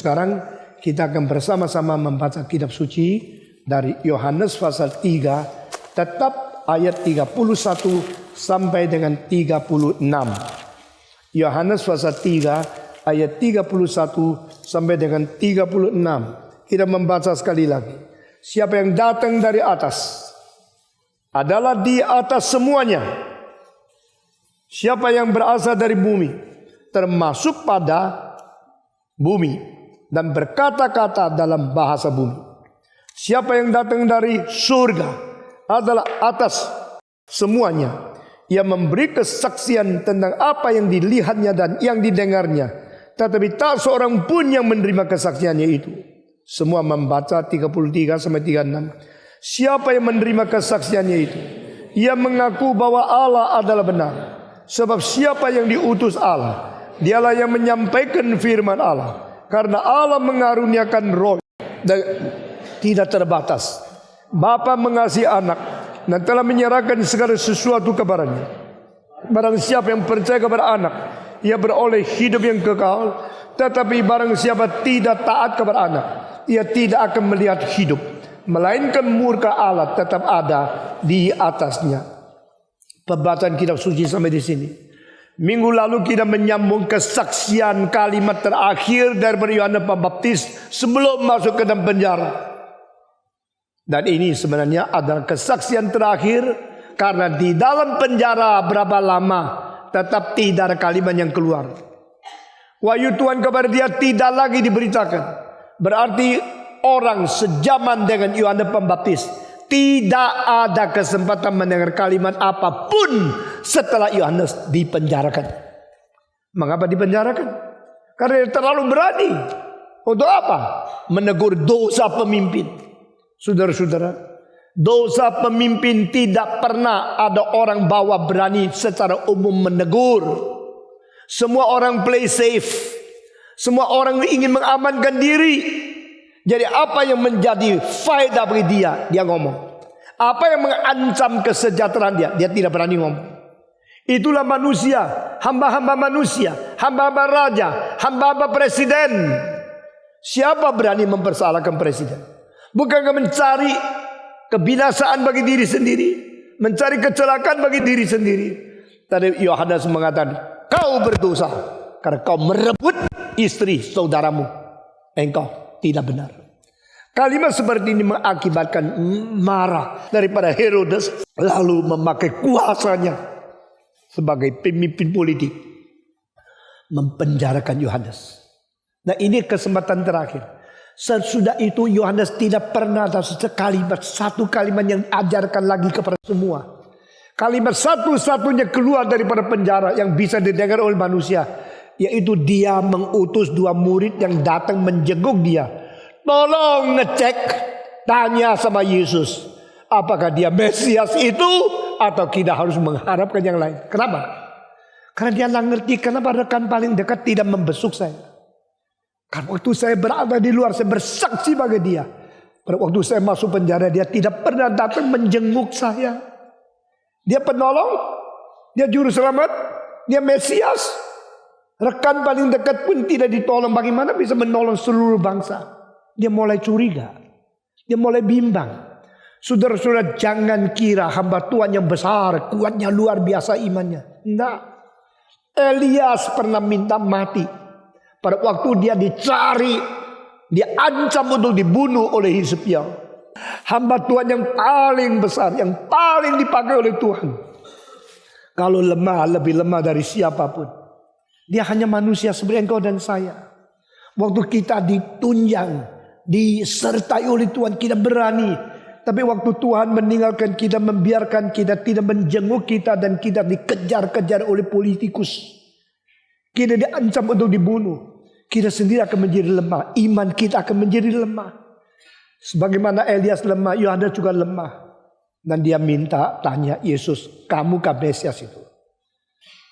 Sekarang kita akan bersama-sama membaca kitab suci dari Yohanes pasal 3, tetap ayat 31 sampai dengan 36. Yohanes pasal 3 ayat 31 sampai dengan 36. Kita membaca sekali lagi. Siapa yang datang dari atas adalah di atas semuanya. Siapa yang berasal dari bumi termasuk pada bumi dan berkata-kata dalam bahasa bumi. Siapa yang datang dari surga adalah atas semuanya. Ia memberi kesaksian tentang apa yang dilihatnya dan yang didengarnya. Tetapi tak seorang pun yang menerima kesaksiannya itu. Semua membaca 33 sampai 36. Siapa yang menerima kesaksiannya itu? Ia mengaku bahwa Allah adalah benar. Sebab siapa yang diutus Allah, dialah yang menyampaikan firman Allah. Karena Allah mengaruniakan roh dan tidak terbatas. Bapa mengasihi anak dan telah menyerahkan segala sesuatu kepadanya. Barang siapa yang percaya kepada anak, ia beroleh hidup yang kekal. Tetapi barang siapa tidak taat kepada anak, ia tidak akan melihat hidup, melainkan murka Allah tetap ada di atasnya. Pembacaan kitab suci sampai di sini. Minggu lalu kita menyambung kesaksian kalimat terakhir dari Yohanes Pembaptis sebelum masuk ke dalam penjara. Dan ini sebenarnya adalah kesaksian terakhir, karena di dalam penjara berapa lama tetap tidak ada kalimat yang keluar. Wahyu Tuhan kepada dia tidak lagi diberitakan. Berarti orang sejaman dengan Yohanes Pembaptis tidak ada kesempatan mendengar kalimat apapun setelah Yohanes dipenjarakan. Mengapa dipenjarakan? Karena dia terlalu berani. Untuk apa? Menegur dosa pemimpin. Saudara-saudara, dosa pemimpin tidak pernah ada orang bawa berani secara umum menegur. Semua orang play safe. Semua orang ingin mengamankan diri. Jadi apa yang menjadi faedah bagi dia, dia ngomong. Apa yang mengancam kesejahteraan dia, dia tidak berani ngomong. Itulah manusia, hamba-hamba manusia, hamba-hamba raja, hamba-hamba presiden. Siapa berani mempersalahkan presiden? Bukankah mencari kebinasaan bagi diri sendiri, mencari kecelakaan bagi diri sendiri? Tadi Yohanes mengatakan, kau berdosa karena kau merebut istri saudaramu. Engkau tidak benar. Kalimat seperti ini mengakibatkan marah daripada Herodes, lalu memakai kuasanya sebagai pemimpin politik mempenjarakan Yohanes. Nah, ini kesempatan terakhir. Sesudah itu Yohanes tidak pernah ada satu kalimat yang ajarkan lagi kepada semua. Kalimat satu-satunya keluar daripada penjara yang bisa didengar oleh manusia, yaitu dia mengutus 2 murid yang datang menjenguk dia. Tolong ngecek, tanya sama Yesus, apakah dia Mesias itu atau kita harus mengharapkan yang lain. Kenapa? Karena dia tidak ngerti kenapa rekan paling dekat tidak membesuk saya. Karena waktu saya berada di luar, saya bersaksi bagi dia. Pada waktu saya masuk penjara, dia tidak pernah datang menjenguk saya. Dia penolong, dia juru selamat, dia Mesias. Rekan paling dekat pun tidak ditolong, bagaimana bisa menolong seluruh bangsa? Dia mulai curiga, dia mulai bimbang. Saudara-saudara, jangan kira hamba Tuhan yang besar, kuatnya, luar biasa imannya. Tidak. Elias pernah minta mati. Pada waktu dia dicari, dia ancam untuk dibunuh oleh Hizkiel. Hamba Tuhan yang paling besar, yang paling dipakai oleh Tuhan. Kalau lemah, lebih lemah dari siapapun. Dia hanya manusia seperti engkau dan saya. Waktu kita ditunjang, disertai oleh Tuhan, kita berani. Tapi waktu Tuhan meninggalkan kita, membiarkan kita, tidak menjenguk kita, dan kita dikejar-kejar oleh politikus, kita diancam untuk dibunuh, kita sendiri akan menjadi lemah. Iman kita akan menjadi lemah. Sebagaimana Elias lemah, Yohanes juga lemah. Dan dia minta tanya Yesus, kamu kah Mesias itu?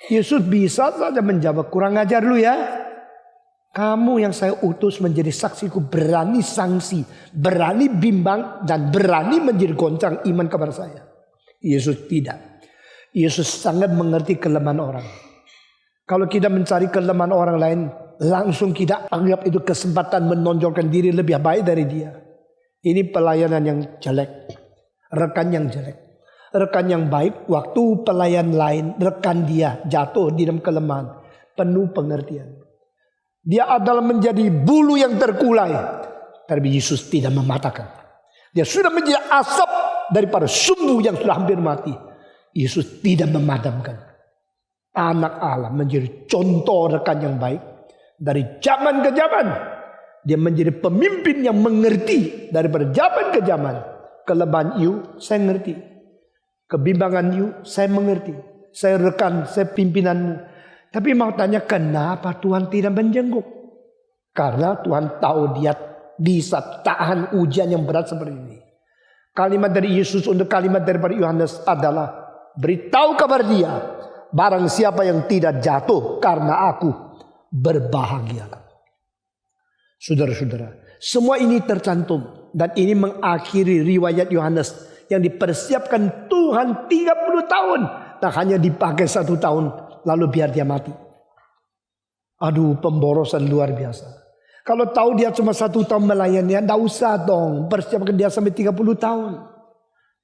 Yesus bisa saja menjawab, kurang ajar lu ya. Kamu yang saya utus menjadi saksiku, berani sanksi, berani bimbang, dan berani menjadi goncang iman kepada saya. Yesus tidak. Yesus sangat mengerti kelemahan orang. Kalau kita mencari kelemahan orang lain, langsung kita anggap itu kesempatan menonjolkan diri lebih baik dari dia. Ini pelayanan yang jelek, rekan yang jelek. Rekan yang baik, waktu pelayan lain, rekan dia jatuh di dalam kelemahan, penuh pengertian. Dia adalah menjadi bulu yang terkulai, tapi Yesus tidak mematahkan. Dia sudah menjadi asap daripada sumbu yang sudah hampir mati. Yesus tidak memadamkan. Anak Allah menjadi contoh rekan yang baik. Dari zaman ke zaman, dia menjadi pemimpin yang mengerti. Daripada zaman ke zaman, kelemahan you, saya ngerti. Kebimbangan you, saya mengerti. Saya rekan, saya pimpinanmu. Tapi mau tanya, kenapa Tuhan tidak menjenguk? Karena Tuhan tahu dia bisa tahan ujian yang berat seperti ini. Kalimat dari Yesus untuk kalimat daripada Yohanes adalah, beritahu kabar dia, barang siapa yang tidak jatuh karena aku, berbahagialah. Saudara-saudara, semua ini tercantum. Dan ini mengakhiri riwayat Yohanes yang dipersiapkan Tuhan 30 tahun. Dan hanya dipakai 1 tahun, lalu biar dia mati. Aduh, pemborosan luar biasa. Kalau tahu dia cuma 1 tahun melayani, tidak usah dong persiapkan dia sampai 30 tahun.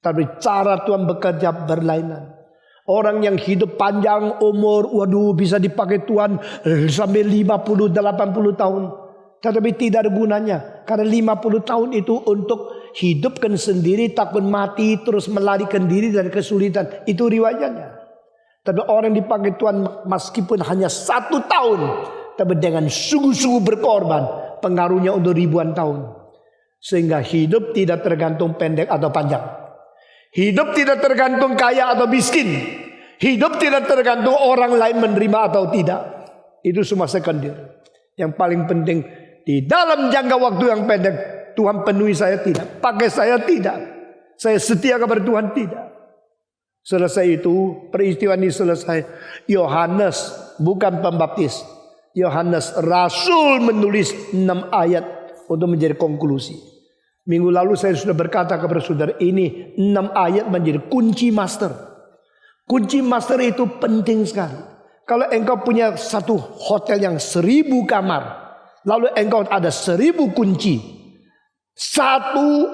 Tapi cara Tuhan bekerja berlainan. Orang yang hidup panjang umur, waduh bisa dipakai Tuhan sampai 50, 80 tahun. Tetapi tidak ada gunanya. Karena 50 tahun itu untuk hidupkan sendiri, takut mati, terus melarikan diri dari kesulitan. Itu riwayatnya. Tapi orang yang dipakai Tuhan meskipun hanya 1 tahun, tapi dengan sungguh-sungguh berkorban, pengaruhnya untuk ribuan tahun. Sehingga hidup tidak tergantung pendek atau panjang. Hidup tidak tergantung kaya atau miskin. Hidup tidak tergantung orang lain menerima atau tidak. Itu semua sekunder. Yang paling penting, di dalam jangka waktu yang pendek, Tuhan penuhi saya tidak, pakai saya tidak, saya setia kepada Tuhan tidak. Selesai itu, peristiwa ini selesai. Yohanes bukan pembaptis, Yohanes Rasul menulis 6 ayat untuk menjadi konklusi. Minggu lalu saya sudah berkata kepada saudara, ini 6 ayat menjadi kunci master. Kunci master itu penting sekali. Kalau engkau punya satu hotel yang 1000 kamar, lalu engkau ada 1000 kunci, satu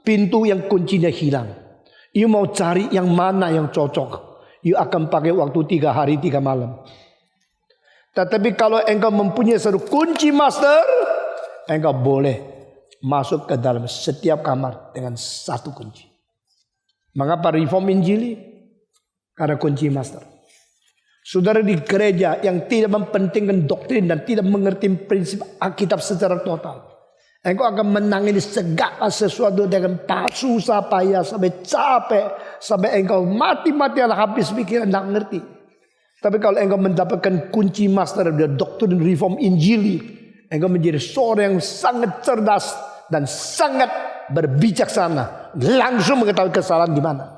pintu yang kuncinya hilang, you mau cari yang mana yang cocok, you akan pakai waktu 3 hari 3 malam. Tetapi kalau engkau mempunyai satu kunci master, engkau boleh masuk ke dalam setiap kamar dengan satu kunci. Mengapa reform Injili? Karena kunci master. Saudara di gereja yang tidak mempentingkan doktrin dan tidak mengerti prinsip Alkitab secara total, engkau akan menangani segala sesuatu dengan susah payah sampai capek, sampai engkau mati-matian habis pikiran, tidak ngerti. Tapi kalau engkau mendapatkan kunci master dari doktrin reform Injili, engkau menjadi seorang yang sangat cerdas dan sangat berbijaksana, langsung mengetahui kesalahan di mana.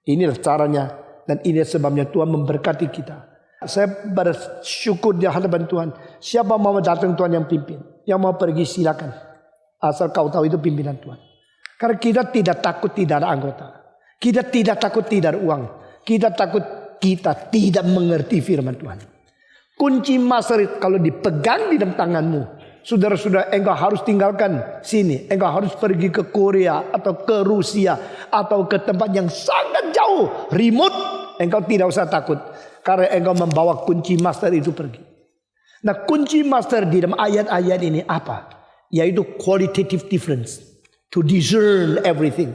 Inilah caranya dan ini sebabnya Tuhan memberkati kita. Saya bersyukur di hadapan Tuhan. Siapa mau datang Tuhan yang pimpin, yang mau pergi silakan. Asal kau tahu itu pimpinan Tuhan. Karena kita tidak takut tidak ada anggota. Kita tidak takut tidak ada uang. Kita takut kita tidak mengerti firman Tuhan. Kunci master kalau dipegang di dalam tanganmu, saudara-saudara, engkau harus tinggalkan sini. Engkau harus pergi ke Korea atau ke Rusia atau ke tempat yang sangat jauh, remote. Engkau tidak usah takut karena engkau membawa kunci master itu pergi. Nah, kunci master di dalam ayat-ayat ini apa? Yaitu qualitative difference, to discern everything.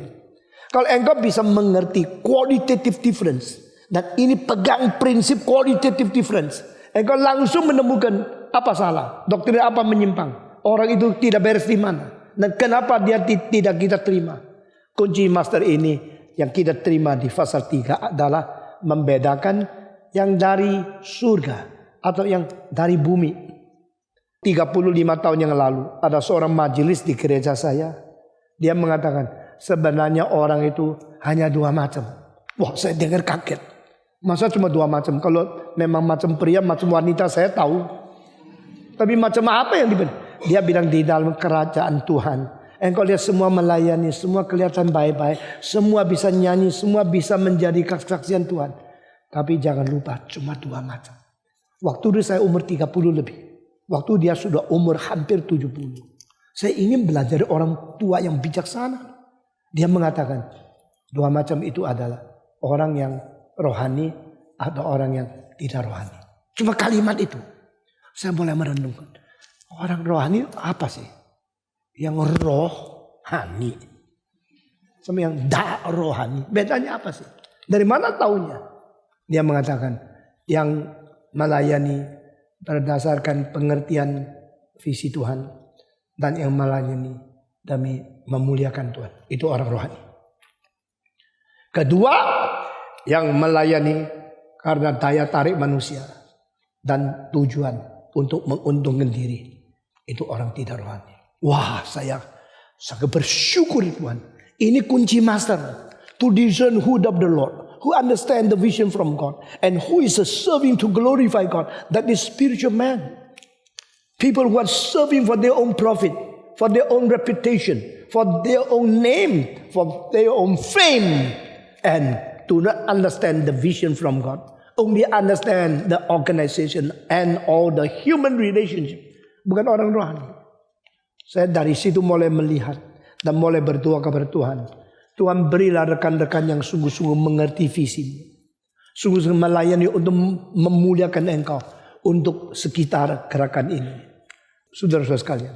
Kalau engkau bisa mengerti qualitative difference dan ini pegang prinsip qualitative difference, engkau langsung menemukan apa salah, doktrin apa menyimpang, orang itu tidak beres di mana, dan kenapa dia tidak kita terima. Kunci master ini yang kita terima di pasal 3 adalah membedakan yang dari surga atau yang dari bumi. 35 tahun yang lalu ada seorang majelis di gereja saya. Dia mengatakan sebenarnya orang itu hanya 2 macam. Wah, saya dengar kaget. Masa cuma 2 macam? Kalau memang macam pria, macam wanita saya tahu. Tapi macam apa yang diberi? Dia bilang di dalam kerajaan Tuhan, engkau lihat semua melayani, semua kelihatan baik-baik, semua bisa nyanyi, semua bisa menjadi kesaksian Tuhan. Tapi jangan lupa cuma 2 macam. Waktu itu saya umur 30 lebih. Waktu dia sudah umur hampir 70. Saya ingin belajar dari orang tua yang bijaksana. Dia mengatakan, dua macam itu adalah orang yang rohani atau orang yang tidak rohani. Cuma kalimat itu. Saya mulai merenungkan. Orang rohani apa sih? Yang rohani. Sama yang tak rohani. Bedanya apa sih? Dari mana taunya? Dia mengatakan, yang melayani berdasarkan pengertian visi Tuhan, dan yang melayani demi memuliakan Tuhan, itu orang rohani. Kedua, yang melayani karena daya tarik manusia dan tujuan untuk menguntungkan diri, itu orang tidak rohani. Wah, saya sangat bersyukur Tuhan. Ini kunci master to discern who of the Lord, who understand the vision from God, and who is serving to glorify God. That is spiritual man. People who are serving for their own profit, for their own reputation, for their own name, for their own fame, and do not understand the vision from God. Only understand the organization and all the human relationship. Bukan orang rohani. Saya dari situ mulai melihat dan mulai berdoa kepada Tuhan. Tuhan berilah rekan-rekan yang sungguh-sungguh mengerti visi. Sungguh-sungguh melayani untuk memuliakan Engkau. Untuk sekitar gerakan ini. Saudara-saudara sekalian.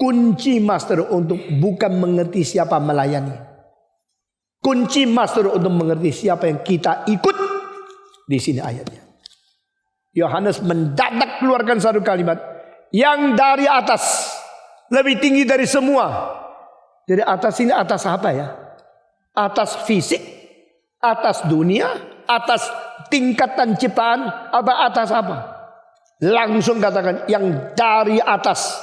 Kunci master untuk bukan mengerti siapa melayani. Kunci master untuk mengerti siapa yang kita ikut. Di sini ayatnya. Yohanes mendadak keluarkan satu kalimat. Yang dari atas. Lebih tinggi dari semua. Jadi atas ini atas apa ya? Atas fisik, atas dunia, atas tingkatan ciptaan, atas apa? Langsung katakan yang dari atas,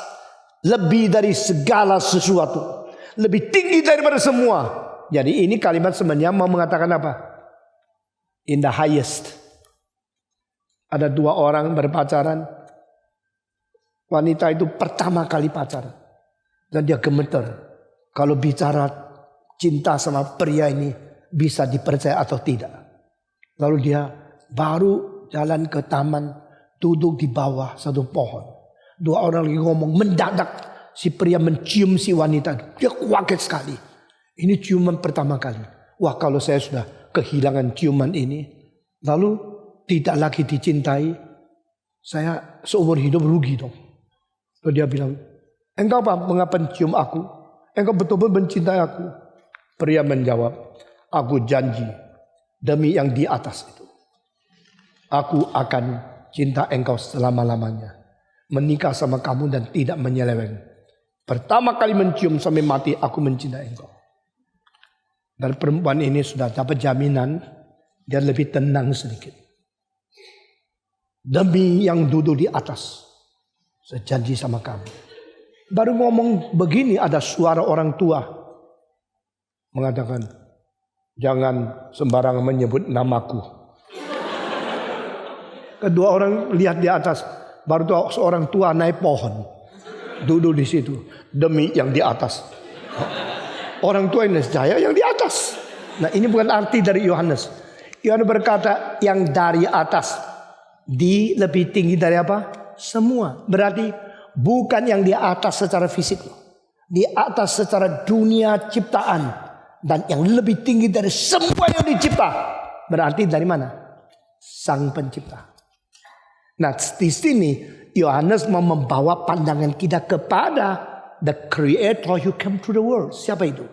lebih dari segala sesuatu, lebih tinggi daripada semua. Jadi ini kalimat sebenarnya mau mengatakan apa? In the highest. Ada dua orang berpacaran. Wanita itu pertama kali pacaran. Dan dia gemeter. Kalau bicara cinta sama pria ini bisa dipercaya atau tidak. Lalu dia baru jalan ke taman, duduk di bawah satu pohon. Dua orang lagi ngomong, mendadak si pria mencium si wanita. Dia kaget sekali. Ini ciuman pertama kali. Wah, kalau saya sudah kehilangan ciuman ini, lalu tidak lagi dicintai, saya seumur hidup rugi dong. Lalu dia bilang, engkau apa? Mengapa cium aku? Engkau betul-betul mencintai aku. Pria menjawab, aku janji demi yang di atas itu. Aku akan cinta engkau selama-lamanya. Menikah sama kamu dan tidak menyeleweng. Pertama kali mencium sampai mati, aku mencintai engkau. Dan perempuan ini sudah dapat jaminan, dia lebih tenang sedikit. Demi yang duduk di atas, saya janji sama kamu. Baru ngomong begini ada suara orang tua mengatakan, jangan sembarangan menyebut namaku. Kedua orang lihat di atas, baru tuh seorang tua naik pohon, duduk di situ demi yang di atas. Orang tua ini saya yang di atas. Nah, ini bukan arti dari Yohanes. Yohanes berkata yang dari atas, di lebih tinggi dari apa? Semua. Berarti bukan yang di atas secara fisik. Di atas secara dunia ciptaan. Dan yang lebih tinggi dari semua yang dicipta. Berarti dari mana? Sang pencipta. Nah, di sini Yohanes mau membawa pandangan kita kepada the creator who came to the world. Siapa itu?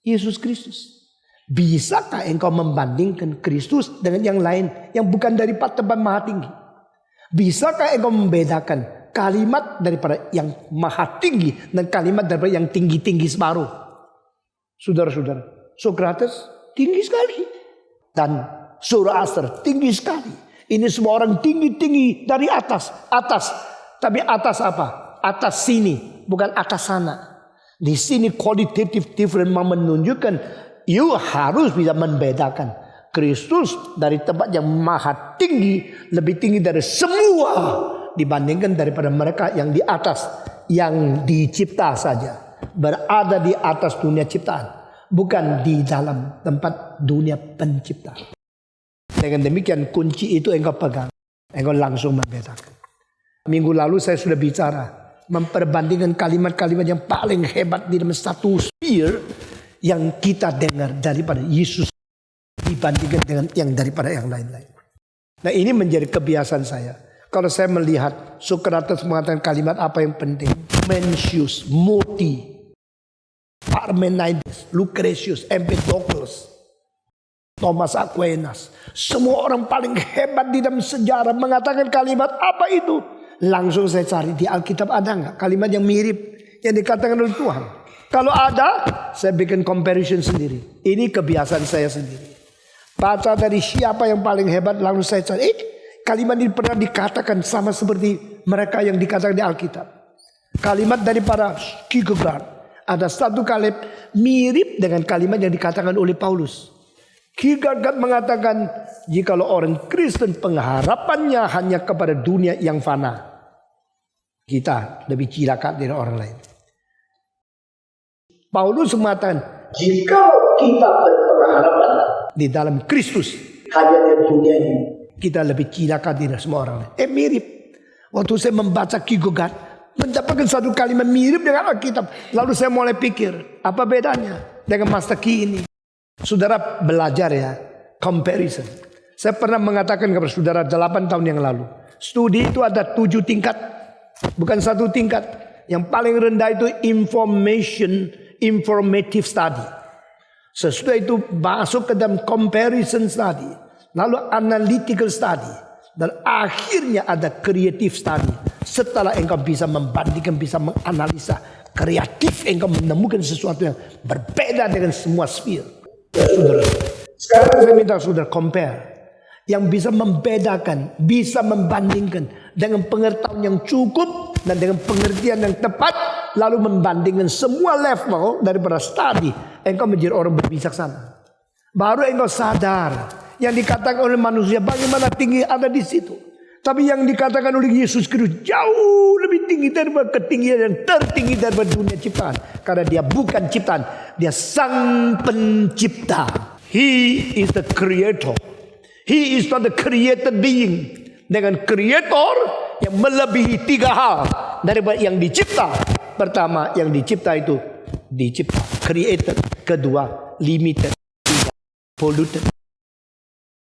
Yesus Kristus. Bisakah engkau membandingkan Kristus dengan yang lain yang bukan dari tempat maha tinggi? Bisakah engkau membedakan kalimat daripada yang maha tinggi dan kalimat daripada yang tinggi-tinggi separuh? Saudara-saudara, Sokrates tinggi sekali dan Zoroaster tinggi sekali. Ini semua orang tinggi-tinggi dari atas. Tapi atas apa? Atas sini, bukan atas sana. Di sini qualitative difference menunjukkan you harus bisa membedakan Kristus dari tempat yang maha tinggi, lebih tinggi dari semua dibandingkan daripada mereka yang di atas, yang dicipta saja, berada di atas dunia ciptaan, bukan di dalam tempat dunia pencipta. Dengan demikian kunci itu engkau pegang, engkau langsung membedakan. Minggu lalu saya sudah bicara, memperbandingkan kalimat-kalimat yang paling hebat di dalam satu sphere yang kita dengar daripada Yesus dibandingkan dengan yang daripada yang lain-lain. Nah, ini menjadi kebiasaan saya. Kalau saya melihat Socrates mengatakan kalimat apa yang penting, Mencius, Moti, Parmenides, Lucretius, Empedocles, Thomas Aquinas, semua orang paling hebat di dalam sejarah mengatakan kalimat apa itu. Langsung saya cari di Alkitab ada nggak kalimat yang mirip yang dikatakan oleh Tuhan. Kalau ada, saya bikin comparison sendiri. Ini kebiasaan saya sendiri. Baca dari siapa yang paling hebat, langsung saya cari. Kalimat ini pernah dikatakan sama seperti mereka yang dikatakan di Alkitab. Kalimat daripada Kierkegaard. Ada satu kalimat mirip dengan kalimat yang dikatakan oleh Paulus. Kierkegaard mengatakan, jikalau orang Kristen pengharapannya hanya kepada dunia yang fana, kita lebih cilaka dari orang lain. Paulus mengatakan, jika kita berpengharapan di dalam Kristus hanya di dunia ini, kita lebih cilaka dari semua orang lain. Mirip. Waktu saya membaca Kierkegaard, mendapatkan satu kalimat mirip dengan Alkitab. Lalu saya mulai pikir, apa bedanya dengan Master Key ini? Saudara belajar ya, comparison. Saya pernah mengatakan kepada saudara 8 tahun yang lalu, studi itu ada 7 tingkat, bukan 1 tingkat. Yang paling rendah itu informative study. Sesudah itu masuk ke dalam comparison study, lalu analytical study, dan akhirnya ada creative study. Setelah engkau bisa membandingkan, bisa menganalisa, kreatif engkau menemukan sesuatu yang berbeda dengan semua sphere. Saudara, sekarang saya minta saudara compare. Yang bisa membedakan, bisa membandingkan dengan pengetahuan yang cukup dan dengan pengertian yang tepat, lalu membandingkan semua level daripada studi, engkau menjadi orang berbijaksana. Baru engkau sadar yang dikatakan oleh manusia bagaimana tinggi ada di situ. Tapi yang dikatakan oleh Yesus Kristus jauh lebih tinggi daripada ketinggian yang tertinggi daripada dunia ciptaan. Karena dia bukan ciptaan, dia sang pencipta. He is the creator. He is not the created being. Dengan creator yang melebihi 3 hal daripada yang dicipta. Pertama, yang dicipta itu dicipta, created. Kedua, limited, polluted.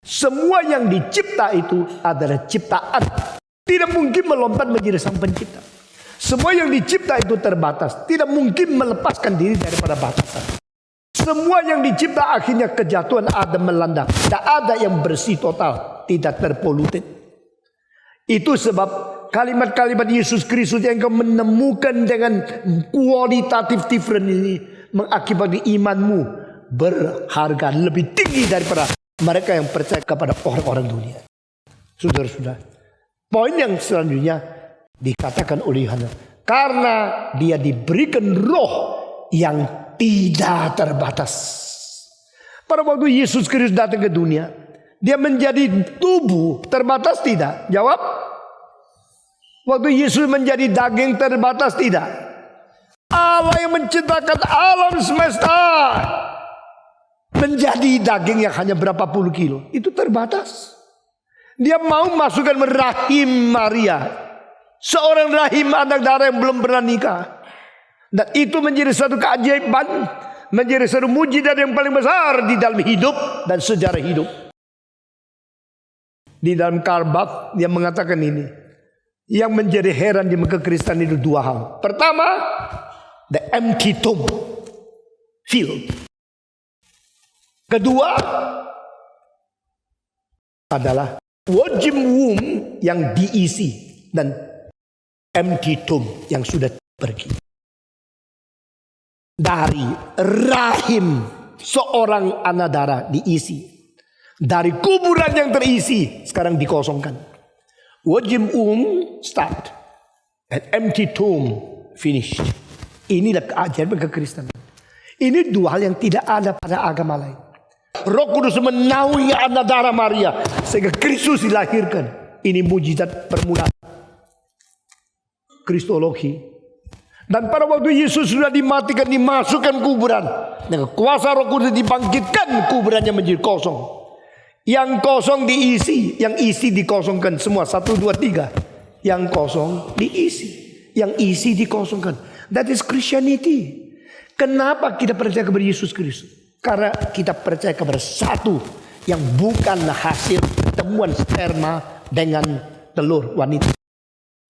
Semua yang dicipta itu adalah ciptaan. Tidak mungkin melompat menjadi sang pencipta. Semua yang dicipta itu terbatas. Tidak mungkin melepaskan diri daripada batasan. Semua yang dicipta akhirnya kejatuhan ada melanda. Tidak ada yang bersih total. Tidak terpoluted. Itu sebab kalimat-kalimat Yesus Kristus yang kau menemukan dengan kualitatif different ini mengakibatkan imanmu berharga lebih tinggi daripada mereka yang percaya kepada orang-orang dunia. Saudara-saudara, poin yang selanjutnya dikatakan oleh Yohanes, karena dia diberikan roh yang tidak terbatas. Pada waktu Yesus Kristus datang ke dunia, dia menjadi tubuh terbatas tidak? Jawab. Waktu Yesus menjadi daging terbatas tidak? Allah yang menciptakan alam semesta menjadi daging yang hanya berapa puluh kilo, itu terbatas. Dia mau masukkan rahim Maria, seorang rahim anak darah yang belum pernah nikah. Dan itu menjadi satu keajaiban, menjadi satu mujizat yang paling besar di dalam hidup dan sejarah hidup. Di dalam Karbak dia mengatakan ini, yang menjadi heran di kekristenan itu 2 hal. Pertama, the empty tomb, filled. Kedua adalah wajib womb yang diisi dan empty tomb yang sudah pergi. Dari rahim seorang anak darah diisi. Dari kuburan yang terisi sekarang dikosongkan. Wajib womb start and empty tomb finished. Inilah keajaiban kekristenan. Ini 2 hal yang tidak ada pada agama lain. Roh Kudus menaungi anak darah Maria sehingga Kristus dilahirkan. Ini mujizat permulaan kristologi. Dan pada waktu Yesus sudah dimatikan, dimasukkan kuburan, dengan kuasa Roh Kudus dibangkitkan, kuburannya menjadi kosong. Yang kosong diisi, yang isi dikosongkan semua. 1, 2, 3. Yang kosong diisi, yang isi dikosongkan. That is Christianity. Kenapa kita percaya kepada Yesus Kristus? Karena kita percaya kepada satu yang bukan hasil pertemuan sperma dengan telur wanita.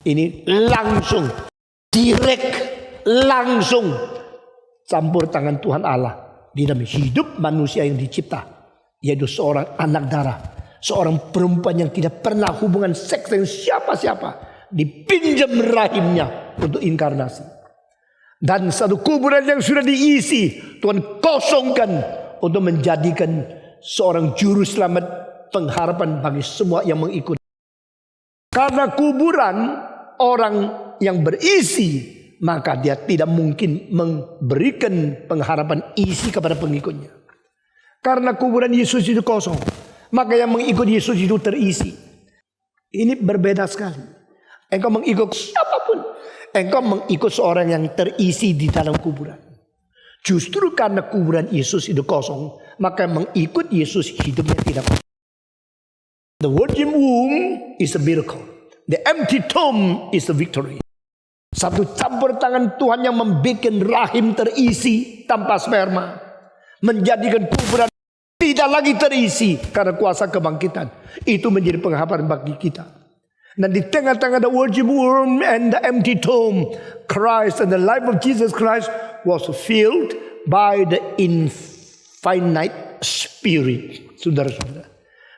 Ini langsung, direct, langsung campur tangan Tuhan Allah di dalam hidup manusia yang dicipta, yaitu seorang anak darah, seorang perempuan yang tidak pernah hubungan seks dengan siapa-siapa, dipinjam rahimnya untuk inkarnasi. Dan satu kuburan yang sudah diisi, Tuhan kosongkan untuk menjadikan seorang juru selamat, pengharapan bagi semua yang mengikuti. Karena kuburan orang yang berisi, maka dia tidak mungkin memberikan pengharapan isi kepada pengikutnya. Karena kuburan Yesus itu kosong, maka yang mengikut Yesus itu terisi. Ini berbeda sekali. Engkau mengikut siapapun, engkau mengikut seorang yang terisi di dalam kuburan. Justru karena kuburan Yesus itu kosong, maka mengikut Yesus hidupnya tidak kosong. The virgin womb is a miracle. The empty tomb is a victory. Satu campur tangan Tuhan yang membuat rahim terisi tanpa sperma, menjadikan kuburan tidak lagi terisi karena kuasa kebangkitan. Itu menjadi pengharapan bagi kita. Dan di tengah-tengah the virgin womb and the empty tomb, Christ and the life of Jesus Christ was filled by the infinite spirit. Saudara-saudara,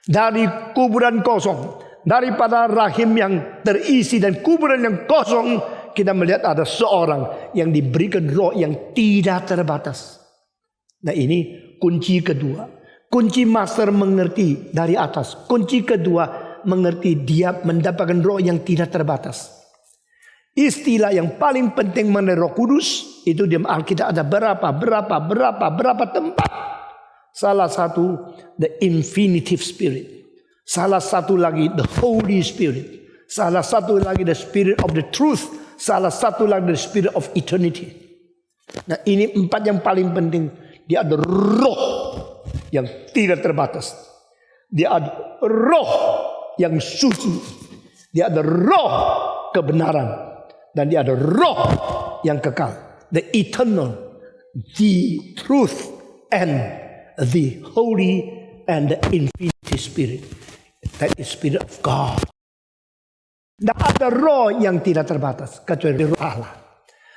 dari kuburan kosong, daripada rahim yang terisi dan kuburan yang kosong, kita melihat ada seorang yang diberikan roh yang tidak terbatas. Nah, ini kunci kedua. Kunci master mengerti dari atas. Kunci kedua mengerti dia mendapatkan roh yang tidak terbatas. Istilah yang paling penting mengenai Roh Kudus itu di Alkitab ada berapa tempat. Salah satu the infinitive spirit. Salah satu lagi the Holy Spirit. Salah satu lagi the Spirit of the Truth. Salah satu lagi the Spirit of Eternity. Nah, ini empat yang paling penting. Dia ada roh yang tidak terbatas. Dia ada roh yang suci. Dia ada roh kebenaran. Dan dia ada roh yang kekal. The eternal, the truth, and the holy, and the infinity spirit. That is Spirit of God. Tidak ada roh yang tidak terbatas kecuali roh Allah.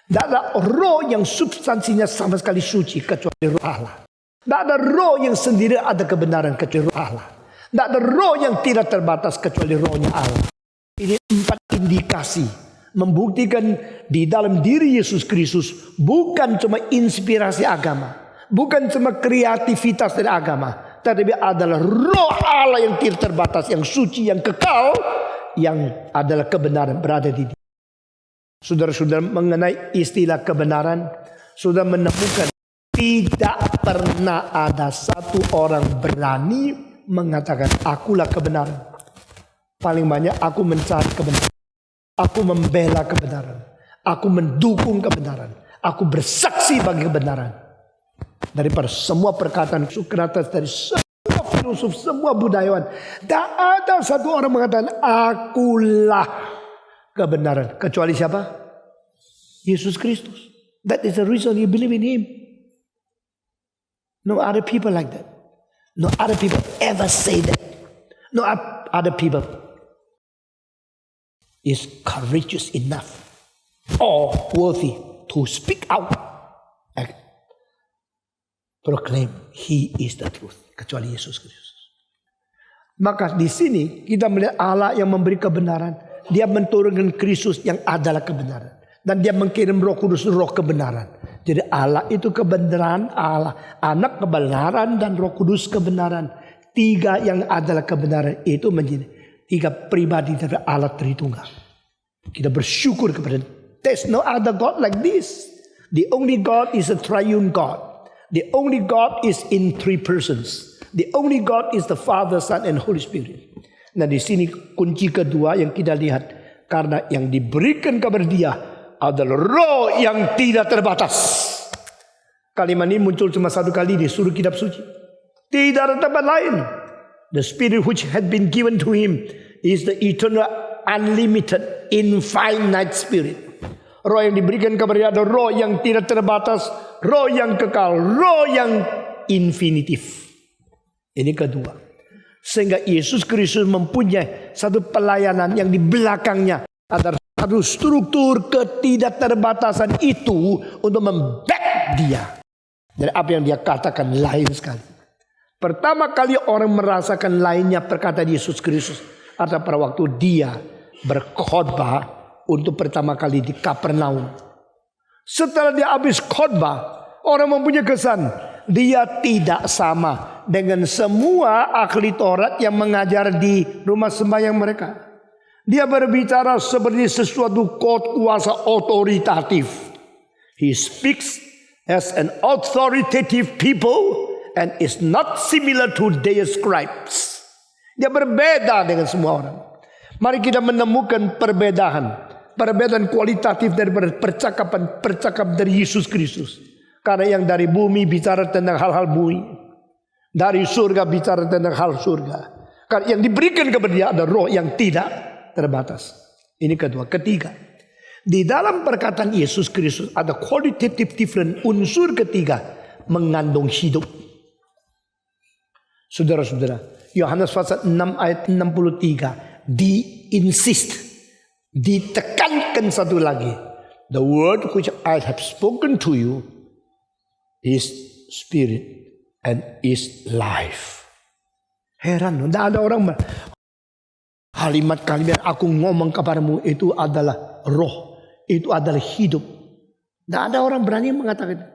Tidak ada roh yang substansinya sama sekali suci kecuali roh Allah. Tidak ada roh yang sendiri ada kebenaran kecuali roh Allah. Tidak ada roh yang tidak terbatas kecuali rohnya Allah. Ini empat indikasi membuktikan di dalam diri Yesus Kristus bukan cuma inspirasi agama, bukan cuma kreativitas dari agama, tetapi adalah roh Allah yang tidak terbatas, yang suci, yang kekal, yang adalah kebenaran berada di dia. Saudara-saudara, mengenai istilah kebenaran, sudah menemukan tidak pernah ada satu orang berani mengatakan akulah kebenaran. Paling banyak aku mencari kebenaran, aku membela kebenaran, aku mendukung kebenaran, aku bersaksi bagi kebenaran. Daripada semua perkataan Sokrates, dari semua filosof, semua budayawan, tak ada satu orang mengatakan akulah kebenaran kecuali siapa? Yesus Kristus. That is the reason you believe in Him. No other people like that. No other people ever say that. No other people is courageous enough or worthy to speak out and proclaim He is the truth kecuali Yesus Kristus. Maka di sini kita melihat Allah yang memberi kebenaran. Dia menurunkan Kristus yang adalah kebenaran. Dan dia mengirim Roh Kudus, roh kebenaran. Jadi Allah itu kebenaran, Allah anak kebenaran, dan Roh Kudus kebenaran. Tiga yang adalah kebenaran itu menjadi tiga pribadi dari Allah Tritunggal. Kita bersyukur kepada there's no other God like this. The only God is a triune God. The only God is in three persons. The only God is the Father, Son, and Holy Spirit. Nah, di sini kunci kedua yang kita lihat, karena yang diberikan kepada dia adalah roh yang tidak terbatas. Kalimat ini muncul cuma satu kali di seluruh kitab suci. Tidak ada tempat lain. The Spirit which had been given to him is the eternal unlimited, infinite spirit. Roh yang diberikan kepada dia adalah roh yang tidak terbatas, roh yang kekal, roh yang infinitif. Ini kedua. Sehingga Yesus Kristus mempunyai satu pelayanan yang di belakangnya ada satu struktur ketidakterbatasan itu untuk memback dia. Dan apa yang dia katakan lain sekali. Pertama kali orang merasakan lainnya perkataan Yesus Kristus adalah pada waktu dia berkhotbah untuk pertama kali di Kapernaum. Setelah dia habis khotbah, orang mempunyai kesan dia tidak sama dengan semua ahli Taurat yang mengajar di rumah sembahyang mereka. Dia berbicara seperti sesuatu kuasa otoritatif. He speaks as an authoritative people and is not similar to their scribes. Dia berbeda dengan semua orang. Mari kita menemukan perbedaan kualitatif daripada percakapan dari Yesus Kristus. Karena yang dari bumi bicara tentang hal-hal bumi, dari surga bicara tentang hal surga. Karena yang diberikan kepada dia ada roh yang tidak terbatas. Ini kedua. Ketiga, di dalam perkataan Yesus Kristus ada qualitative different. Unsur ketiga mengandung hidup. Saudara-saudara, Yohanes pasal 6 ayat 63 ditekankan satu lagi. The word which I have spoken to you is spirit and is life. Heran, tidak ada orang kalimat-kalimat aku ngomong kepadamu itu adalah roh, itu adalah hidup. Tidak ada orang berani mengatakan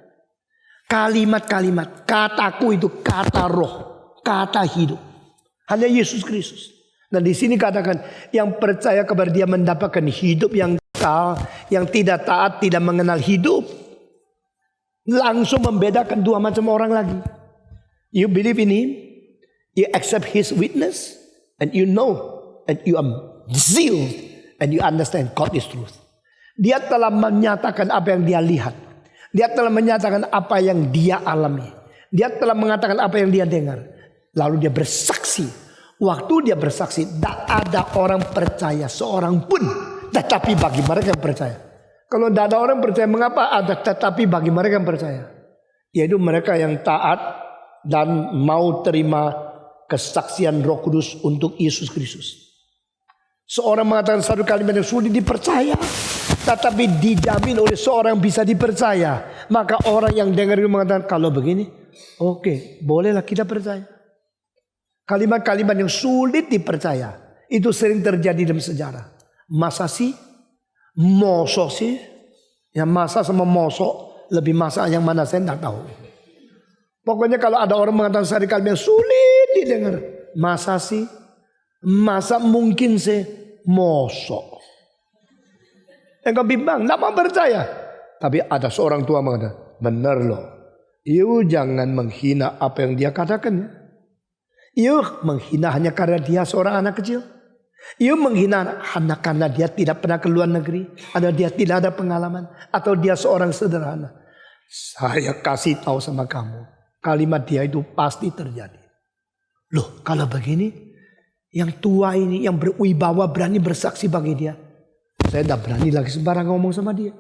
kalimat-kalimat, kataku itu kata roh, kata hidup. Hanya Yesus Kristus. Dan di sini katakan yang percaya kepada dia mendapatkan hidup yang kekal, yang tidak taat tidak mengenal hidup. Langsung membedakan dua macam orang lagi. You believe in him, you accept his witness, and you know, and you are zealous, and you understand God is truth. Dia telah menyatakan apa yang dia lihat. Dia telah menyatakan apa yang dia alami. Dia telah mengatakan apa yang dia dengar. Lalu dia bersaksi. Waktu dia bersaksi, tidak ada orang percaya seorang pun. Tetapi bagi mereka yang percaya. Kalau tidak ada orang percaya, mengapa ada tetapi bagi mereka yang percaya? Yaitu mereka yang taat dan mau terima kesaksian Roh Kudus untuk Yesus Kristus. Seorang mengatakan satu kalimat yang sulit dipercaya, tetapi dijamin oleh seorang bisa dipercaya. Maka orang yang dengar itu mengatakan kalau begini, oke, bolehlah kita percaya. Kalimat-kalimat yang sulit dipercaya itu sering terjadi dalam sejarah. Masa sih? Mosok sih, yang masa sama mosok lebih masa yang mana saya tidak tahu. Pokoknya kalau ada orang mengatakan satu kalimat yang sulit didengar, masa sih, masa mungkin sih, mosok. Engkau bimbang, tidak mau percaya. Tapi ada seorang tua mengatakan, benar loh, you jangan menghina apa yang dia katakan. You menghina hanya karena dia seorang anak kecil. Ia menghina anak karena dia tidak pernah ke luar negeri, atau dia tidak ada pengalaman, atau dia seorang sederhana. Saya kasih tahu sama kamu, kalimat dia itu pasti terjadi. Loh, kalau begini, yang tua ini, yang berwibawa berani bersaksi bagi dia, saya tidak berani lagi sembarang ngomong sama dia.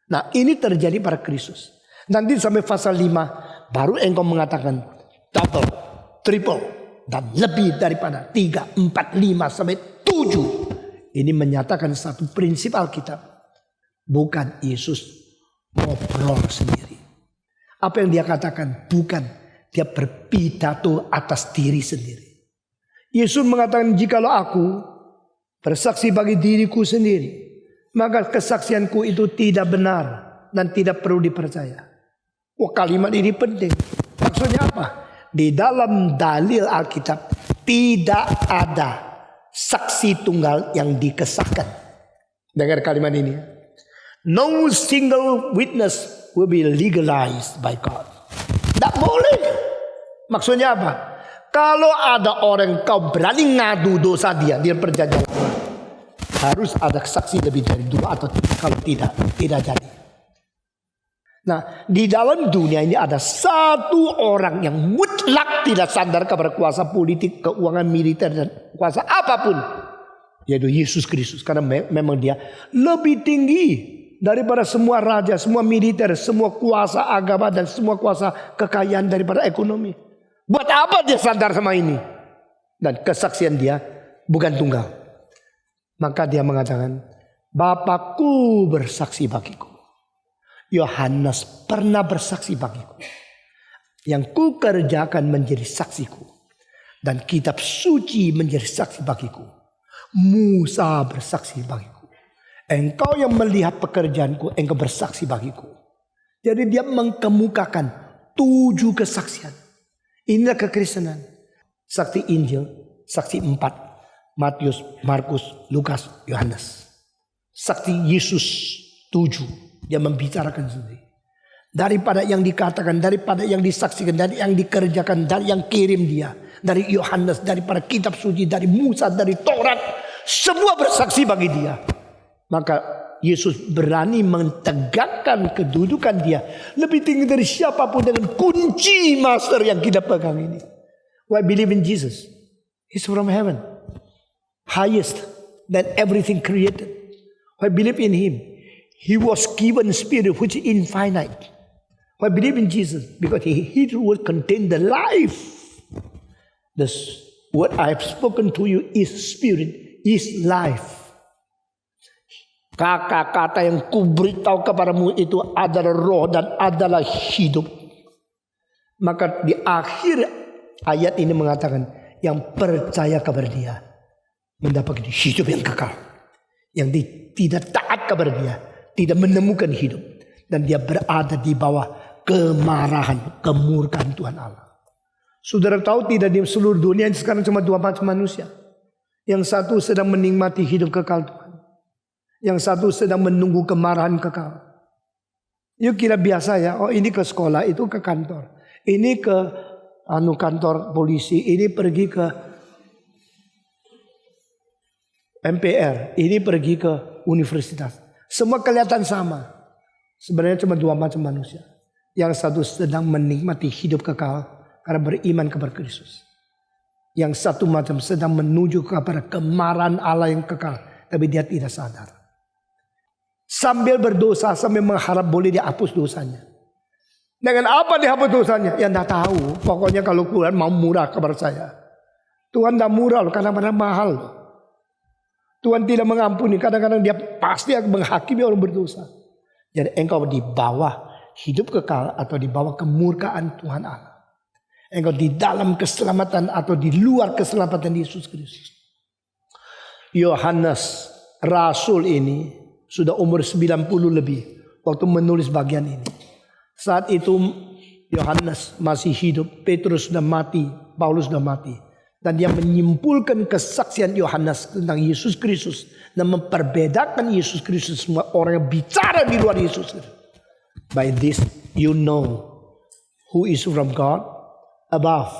Nah, ini terjadi pada Kristus. Nanti sampai pasal 5 baru engkau mengatakan double, triple. Dan lebih daripada 3, 4, 5 sampai 7. Ini menyatakan satu prinsip Alkitab. Bukan Yesus ngobrol sendiri. Apa yang dia katakan bukan dia berpidato atas diri sendiri. Yesus mengatakan jikalau aku bersaksi bagi diriku sendiri, maka kesaksianku itu tidak benar dan tidak perlu dipercaya. Wah, kalimat ini penting. Maksudnya apa? Di dalam dalil Alkitab tidak ada saksi tunggal yang dikesahkan. Dengar kalimat ini. No single witness will be legalized by God. Tidak boleh. Maksudnya apa? Kalau ada orang kau berani ngadu dosa dia perjanjian lama, harus ada saksi lebih dari 2 atau 3. Kalau tidak jadi. Nah, di dalam dunia ini ada satu orang yang mutlak tidak sadar kepada kuasa politik, keuangan, militer, dan kuasa apapun. yaitu Yesus Kristus. Karena memang dia lebih tinggi daripada semua raja, semua militer, semua kuasa agama dan semua kuasa kekayaan daripada ekonomi. Buat apa dia sadar sama ini? Dan kesaksian dia bukan tunggal. Maka dia mengatakan, Bapakku bersaksi bagiku. Yohanes pernah bersaksi bagiku. Yang ku kerjakan menjadi saksiku. Dan kitab suci menjadi saksi bagiku. Musa bersaksi bagiku. Engkau yang melihat pekerjaanku, engkau bersaksi bagiku. Jadi dia mengkemukakan 7 kesaksian. Inilah kekristenan. Saksi Injil, saksi 4. Matius, Markus, Lukas, Yohanes. Saksi Yesus 7. Dia membicarakan sendiri. Daripada yang dikatakan, daripada yang disaksikan, dari yang dikerjakan, dari yang kirim dia. Dari Yohanes, daripada kitab suci, dari Musa, dari Taurat. Semua bersaksi bagi dia. Maka Yesus berani mentegakkan kedudukan dia lebih tinggi dari siapapun dengan kunci master yang kita pegang ini. I believe in Jesus. He's from heaven. Highest than everything created. I believe in him. He was given spirit which is infinite. I believe in Jesus because he will contain the life. This what I have spoken to you is spirit, is life. Kata-kata yang kuberitahu kepadamu itu adalah roh dan adalah hidup. Maka di akhir ayat ini mengatakan yang percaya kepada dia mendapatkan hidup yang kekal. Yang tidak taat kepada dia tidak menemukan hidup. Dan dia berada di bawah kemarahan, kemurkaan Tuhan Allah. Saudara tahu tidak di seluruh dunia sekarang cuma 2 macam manusia. Yang satu sedang menikmati hidup kekal Tuhan. Yang satu sedang menunggu kemarahan kekal. Yuk kira biasa ya. Oh ini ke sekolah, itu ke kantor. Ini ke kantor polisi. Ini pergi ke MPR. Ini pergi ke universitas. Semua kelihatan sama. Sebenarnya cuma 2 macam manusia. Yang satu sedang menikmati hidup kekal karena beriman kepada Kristus. Yang satu macam sedang menuju kepada kemarahan Allah yang kekal. Tapi dia tidak sadar. Sambil berdosa, sambil mengharap boleh dihapus dosanya. Dengan apa dihapus dosanya? Ya tidak tahu. Pokoknya kalau Tuhan mau murah kepada saya. Tuhan tidak murah loh, kadang-kadang mahal loh. Tuhan tidak mengampuni, kadang-kadang dia pasti akan menghakimi orang berdosa. Jadi engkau di bawah hidup kekal atau di bawah kemurkaan Tuhan Allah. Engkau di dalam keselamatan atau di luar keselamatan Yesus Kristus. Yohanes, Rasul ini sudah umur 90 lebih waktu menulis bagian ini. Saat itu Yohanes masih hidup, Petrus sudah mati, Paulus sudah mati. Dan dia menyimpulkan kesaksian Yohanes tentang Yesus Kristus dan memperbedakan Yesus Kristus semua orang yang bicara di luar Yesus. By this you know who is from God, above,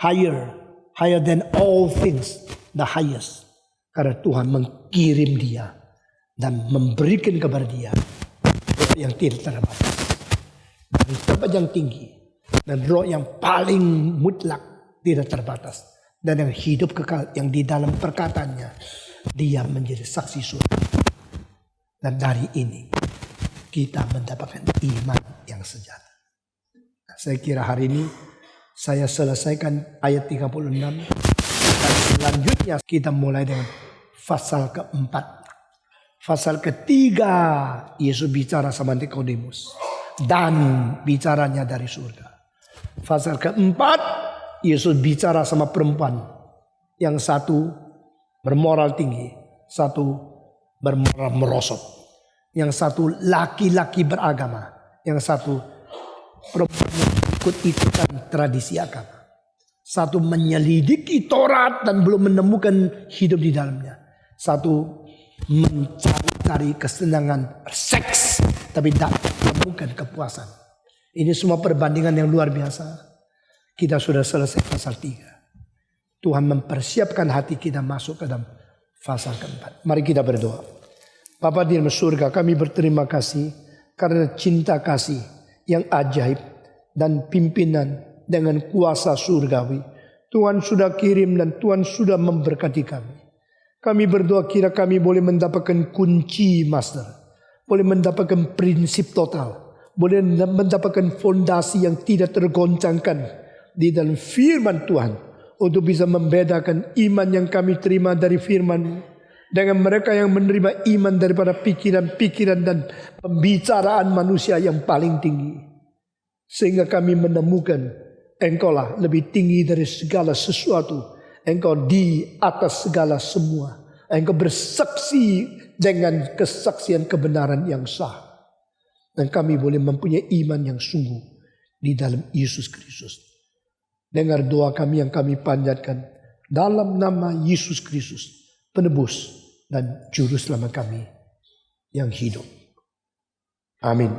higher than all things, the highest. Karena Tuhan mengirim dia dan memberikan kepada dia roh yang tidak terbatas. Dan tempat yang tinggi. Dan roh yang paling mutlak tidak terbatas. Dan yang hidup kekal yang di dalam perkataannya. Dia menjadi saksi surga. Dan dari ini kita mendapatkan iman yang sejati. Nah, saya kira hari ini saya selesaikan ayat 36. Dan selanjutnya kita mulai dengan pasal keempat. Pasal ketiga Yesus bicara sama Nikodemus dan bicaranya dari surga. Pasal keempat Yesus bicara sama perempuan. Yang satu bermoral tinggi, satu bermoral merosot. Yang satu laki-laki beragama, yang satu perempuan yang ikut-ikutan tradisi agama. Satu menyelidiki Taurat dan belum menemukan hidup di dalamnya. Satu mencari kesenangan seks tapi tidak menemukan kepuasan. Ini semua perbandingan yang luar biasa. Kita sudah selesai pasal 3. Tuhan mempersiapkan hati kita masuk ke dalam pasal keempat. Mari kita berdoa. Bapa di dalam surga, kami berterima kasih karena cinta kasih yang ajaib dan pimpinan dengan kuasa surgawi. Tuhan sudah kirim dan Tuhan sudah memberkati kami. Kami berdoa kira kami boleh mendapatkan kunci master. Boleh mendapatkan prinsip total. Boleh mendapatkan fondasi yang tidak tergoncangkan di dalam firman Tuhan. Untuk bisa membedakan iman yang kami terima dari firman dengan mereka yang menerima iman daripada pikiran-pikiran dan pembicaraan manusia yang paling tinggi. Sehingga kami menemukan Engkaulah lebih tinggi dari segala sesuatu. Engkau di atas segala semua. Engkau bersaksi dengan kesaksian kebenaran yang sah. Dan kami boleh mempunyai iman yang sungguh di dalam Yesus Kristus. Dengar doa kami yang kami panjatkan dalam nama Yesus Kristus, penebus dan juru selamat kami yang hidup. Amin.